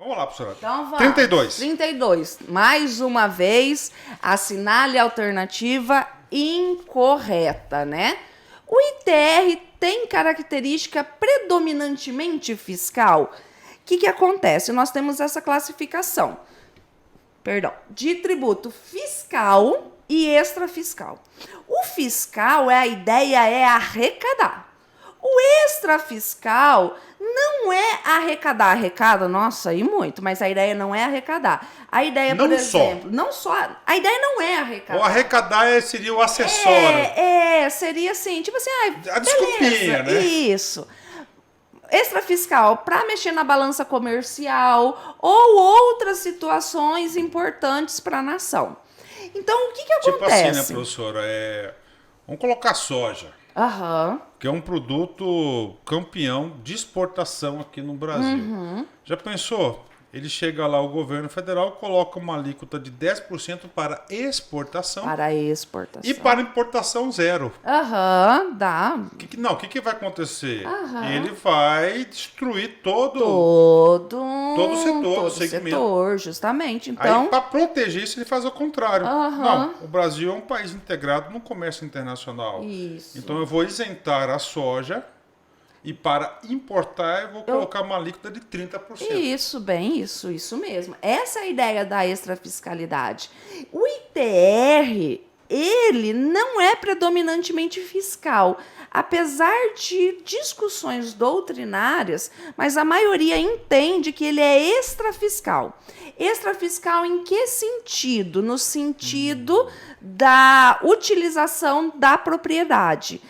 Vamos lá, professora. Então vamos. 32. 32. Mais uma vez, assinale a alternativa incorreta, né? O ITR tem característica predominantemente fiscal. O que acontece? Nós temos essa classificação, de tributo fiscal e extrafiscal. O fiscal, a ideia é arrecadar. O extrafiscal não é arrecadar. Arrecada, nossa, e muito, mas a ideia não é arrecadar. A ideia, por exemplo, não só. A ideia não é arrecadar. O arrecadar seria o acessório. Seria assim, tipo assim, a desculpinha, né? Isso. Extrafiscal, para mexer na balança comercial ou outras situações importantes para a nação. Então, o que acontece? Tipo assim, né, professora? Vamos colocar soja. Aham. Que é um produto campeão de exportação aqui no Brasil. Já pensou? Ele chega lá, o governo federal coloca uma alíquota de 10% para exportação. Para exportação. E para importação zero. Dá. O que vai acontecer? Ele vai destruir todo o setor, todo o segmento. Setor, justamente. Então, aí, para proteger isso, ele faz o contrário. Aham. Não, o Brasil é um país integrado no comércio internacional. Isso. Então, eu vou isentar a soja e para importar, eu vou colocar uma alíquota de 30%. Isso mesmo. Essa é a ideia da extrafiscalidade. O ITR, ele não é predominantemente fiscal, apesar de discussões doutrinárias, mas a maioria entende que ele é extrafiscal. Extrafiscal em que sentido? No sentido da utilização da propriedade,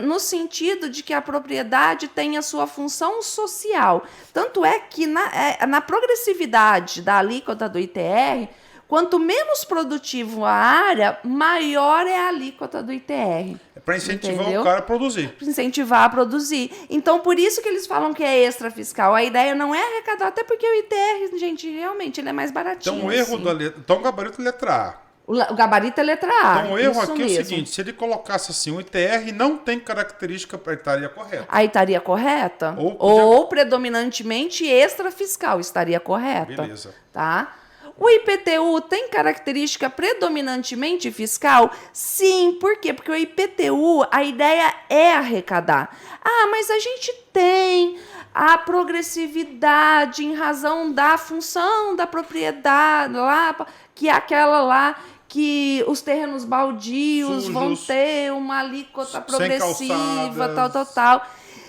no sentido de que a propriedade tem a sua função social. Tanto é que na progressividade da alíquota do ITR, quanto menos produtivo a área, maior é a alíquota do ITR. É para incentivar Entendeu? o cara a produzir. Para incentivar a produzir. Então, por isso que eles falam que é extrafiscal. A ideia não é arrecadar, até porque o ITR, gente, realmente, ele é mais baratinho. Então, o erro assim. da letra... Então, o gabarito é letra A. O gabarito é letra A. Então, o erro isso aqui mesmo. é o seguinte, se ele colocasse assim, o ITR não tem característica, estaria correto. Aí estaria correta? Ou predominantemente extrafiscal estaria correta. Beleza. Tá? O IPTU tem característica predominantemente fiscal? Sim, por quê? Porque o IPTU, a ideia é arrecadar. Mas a gente tem a progressividade em razão da função da propriedade lá, que é aquela lá que os terrenos baldios Sujos, vão ter uma alíquota progressiva, calçadas. tal.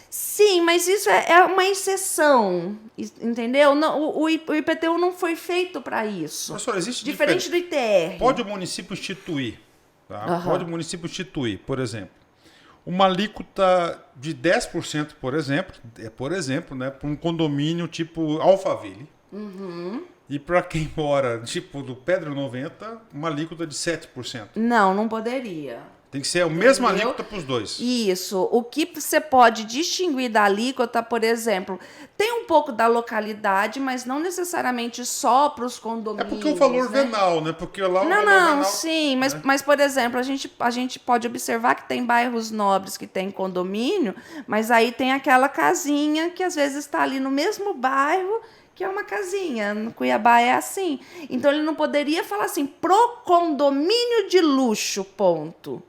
Sim, mas isso é uma exceção, entendeu? Não, o IPTU não foi feito para isso. Professor, existe diferente do ITR. Pode o município instituir, tá? Pode o município instituir, por exemplo, uma alíquota de 10%, por exemplo, né, para um condomínio tipo Alphaville. E para quem mora, tipo, do Pedro 90, uma alíquota de 7%. Não poderia. Tem que ser a mesma alíquota para os dois. Isso. O que você pode distinguir da alíquota, por exemplo, tem um pouco da localidade, mas não necessariamente só para os condomínios. É porque o valor venal, né? Porque lá o valor venal... Sim, mas, por exemplo, a gente pode observar que tem bairros nobres que tem condomínio, mas aí tem aquela casinha que às vezes está ali no mesmo bairro, que é uma casinha. No Cuiabá é assim. Então, ele não poderia falar assim, pro condomínio de luxo, ponto.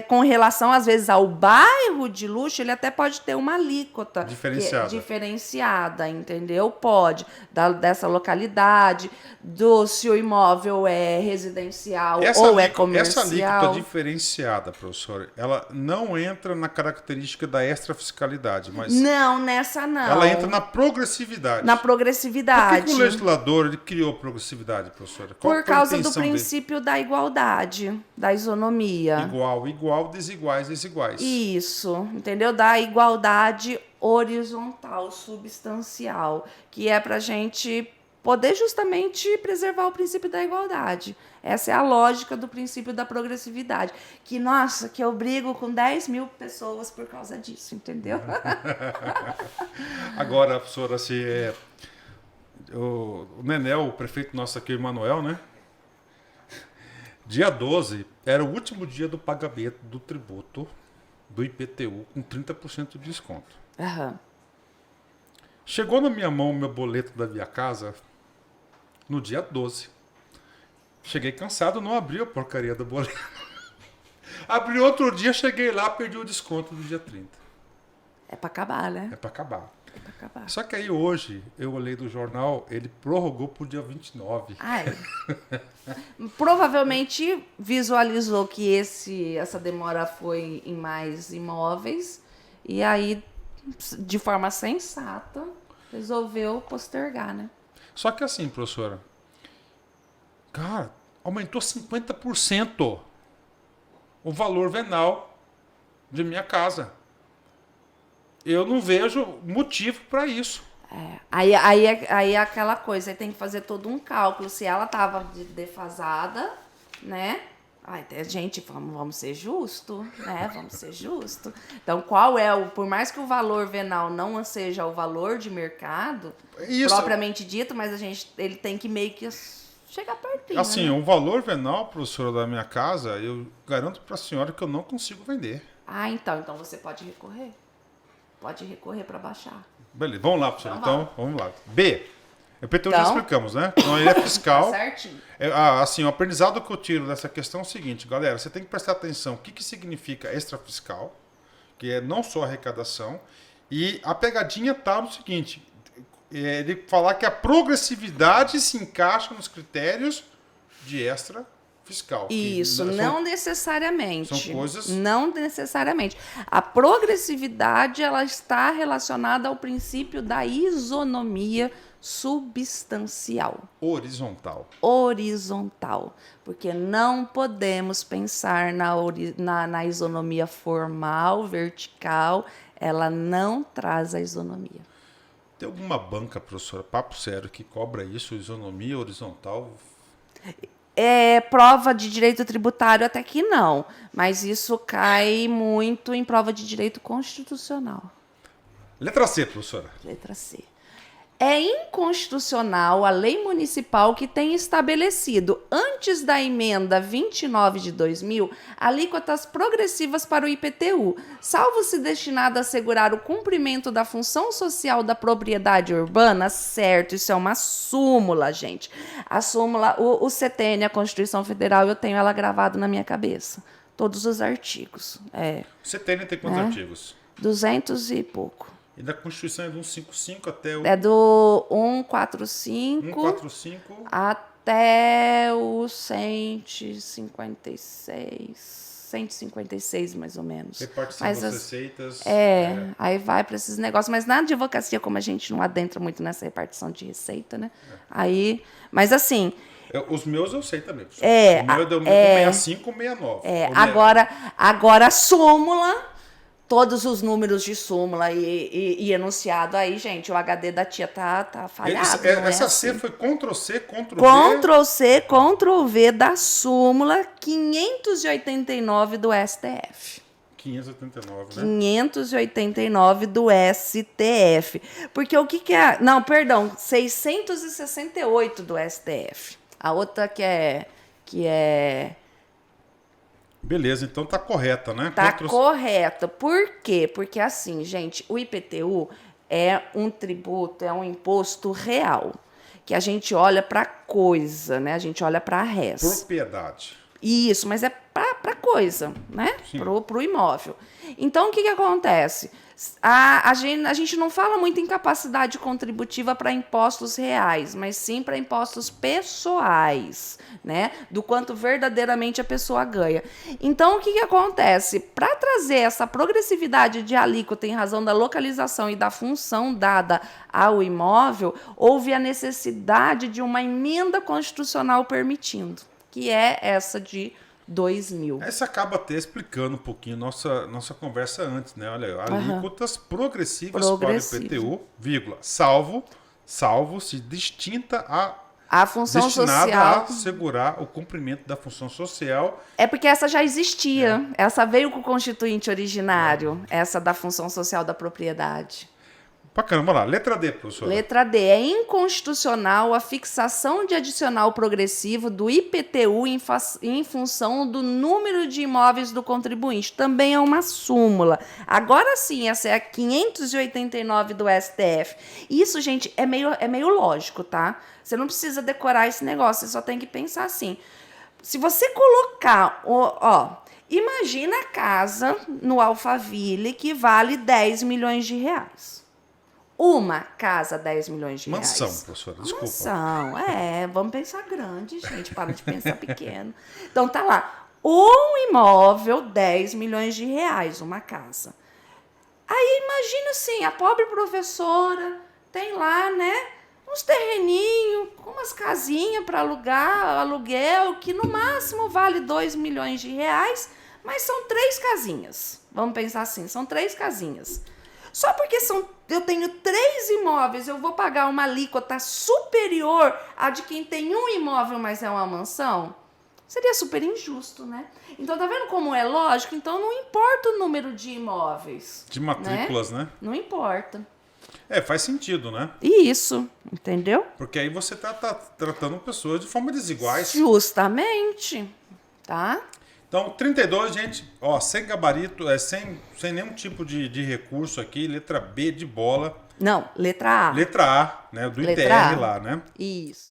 Com relação, às vezes, ao bairro de luxo, ele até pode ter uma alíquota diferenciada, entendeu? Pode, dessa localidade, se o imóvel é residencial ou é comercial. Essa alíquota diferenciada, professora, ela não entra na característica da extrafiscalidade, mas... Não, nessa não. Ela entra na progressividade. Na progressividade. Por que o legislador ele criou progressividade, professora? Por causa do princípio da igualdade, da isonomia. Igual, desiguais. Isso, entendeu? Da igualdade horizontal, substancial, que é para a gente poder justamente preservar o princípio da igualdade. Essa é a lógica do princípio da progressividade. Que eu brigo com 10 mil pessoas por causa disso, entendeu? Agora, professora, o Nenel, o prefeito nosso aqui, o Emanuel, né? Dia 12 era o último dia do pagamento do tributo do IPTU com 30% de desconto. Chegou na minha mão o meu boleto da Via Casa no dia 12. Cheguei cansado, não abri a porcaria do boleto. Abri outro dia, cheguei lá, perdi o desconto do dia 30. É pra acabar, né? É pra acabar. É pra acabar. Só que aí hoje, eu olhei do jornal, ele prorrogou pro dia 29. Ai. Provavelmente visualizou que essa demora foi em mais imóveis e aí, de forma sensata, resolveu postergar, né? Só que assim, professora, cara, aumentou 50% o valor venal de minha casa. Eu não vejo motivo para isso. Aí é aquela coisa, aí tem que fazer todo um cálculo. Se ela estava defasada, né? Gente, vamos ser justo, né? Vamos ser justo. Então, qual é por mais que o valor venal não seja o valor de mercado, Isso. propriamente dito, mas ele tem que meio que chegar pertinho. Assim, né? o valor venal, professora, da minha casa, eu garanto para a senhora que eu não consigo vender. Então você pode recorrer. Pode recorrer para baixar. Beleza, vamos lá, professora. Então, Então, vamos lá. B. O IPTU já explicamos, né? Então, ele é fiscal. Tá certinho. Assim, o aprendizado que eu tiro dessa questão é o seguinte, galera, você tem que prestar atenção o que significa extrafiscal, que é não só arrecadação, e a pegadinha tá no seguinte, ele falar que a progressividade se encaixa nos critérios de extrafiscal. Isso, não necessariamente. São coisas... Não necessariamente. A progressividade, ela está relacionada ao princípio da isonomia substancial. Horizontal. Porque não podemos pensar na isonomia formal, vertical, ela não traz a isonomia. Tem alguma banca, professora, papo sério, que cobra isso, isonomia horizontal? Prova de direito tributário até que não, mas isso cai muito em prova de direito constitucional. Letra C, professora. Letra C. É inconstitucional a lei municipal que tem estabelecido, antes da emenda 29 de 2000, alíquotas progressivas para o IPTU, salvo se destinada a assegurar o cumprimento da função social da propriedade urbana, certo, isso é uma súmula, gente. A súmula, o CTN, a Constituição Federal, eu tenho ela gravada na minha cabeça. Todos os artigos. O CTN tem quantos artigos? 200 e pouco. E da Constituição é do 155 até o... É do 145, 145 até o 156 mais ou menos. Repartição das receitas. Aí vai para esses negócios. Mas na advocacia, como a gente não adentra muito nessa repartição de receita, né? Aí, mas assim... Os meus eu sei também. O meu é do 65 ou 69. Agora a súmula... Todos os números de súmula e enunciado aí, gente, o HD da tia tá falhado. Essa C foi Ctrl+C, Ctrl+V. Ctrl+C, Ctrl+V da súmula 589 do STF. 589, né? 589 do STF. Porque o que é... Não, perdão, 668 do STF. A outra que é... Beleza, então tá correta, né? Tá correta. Por quê? Porque assim, gente, o IPTU é um tributo, é um imposto real, que a gente olha para coisa, né? A gente olha para res. Propriedade. Isso, mas é para coisa, né? Pro imóvel. Então, o que acontece? A gente não fala muito em capacidade contributiva para impostos reais, mas sim para impostos pessoais, né? Do quanto verdadeiramente a pessoa ganha. Então, o que acontece? Para trazer essa progressividade de alíquota em razão da localização e da função dada ao imóvel, houve a necessidade de uma emenda constitucional permitindo, que é essa de 2000. Essa acaba até explicando um pouquinho nossa conversa antes, né? Olha, alíquotas progressivas para o IPTU, vírgula, salvo se distinta a função destinada social. a assegurar o cumprimento da função social. É porque essa já existia. Essa veio com o constituinte originário, essa da função social da propriedade. Pra caramba, lá. Letra D, professora. Letra D. É inconstitucional a fixação de adicional progressivo do IPTU em função do número de imóveis do contribuinte. Também é uma súmula. Agora sim, essa é a 589 do STF. Isso, gente, é meio lógico, tá? Você não precisa decorar esse negócio, você só tem que pensar assim. Se você colocar, imagina a casa no Alphaville que vale 10 milhões de reais. Uma casa, 10 milhões de reais. Mansão, professora, desculpa. Mansão, vamos pensar grande, gente, para de pensar pequeno. Então tá lá, um imóvel, 10 milhões de reais, uma casa. Aí imagina assim, a pobre professora tem lá, né, uns terreninhos, umas casinhas para alugar, aluguel, que no máximo vale 2 milhões de reais, mas são 3 casinhas. Vamos pensar assim, são 3 casinhas. Só porque eu tenho 3 imóveis, eu vou pagar uma alíquota superior à de quem tem um imóvel, mas é uma mansão? Seria super injusto, né? Então, tá vendo como é lógico? Então, não importa o número de imóveis. De matrículas, né? Não importa. Faz sentido, né? Isso, entendeu? Porque aí você tá tratando pessoas de forma desiguais. Justamente, tá? Então, 32, gente, sem gabarito, sem nenhum tipo de recurso aqui, letra B de bola. Não, letra A. Letra A, né, do Letra ITR A. lá, né? Isso.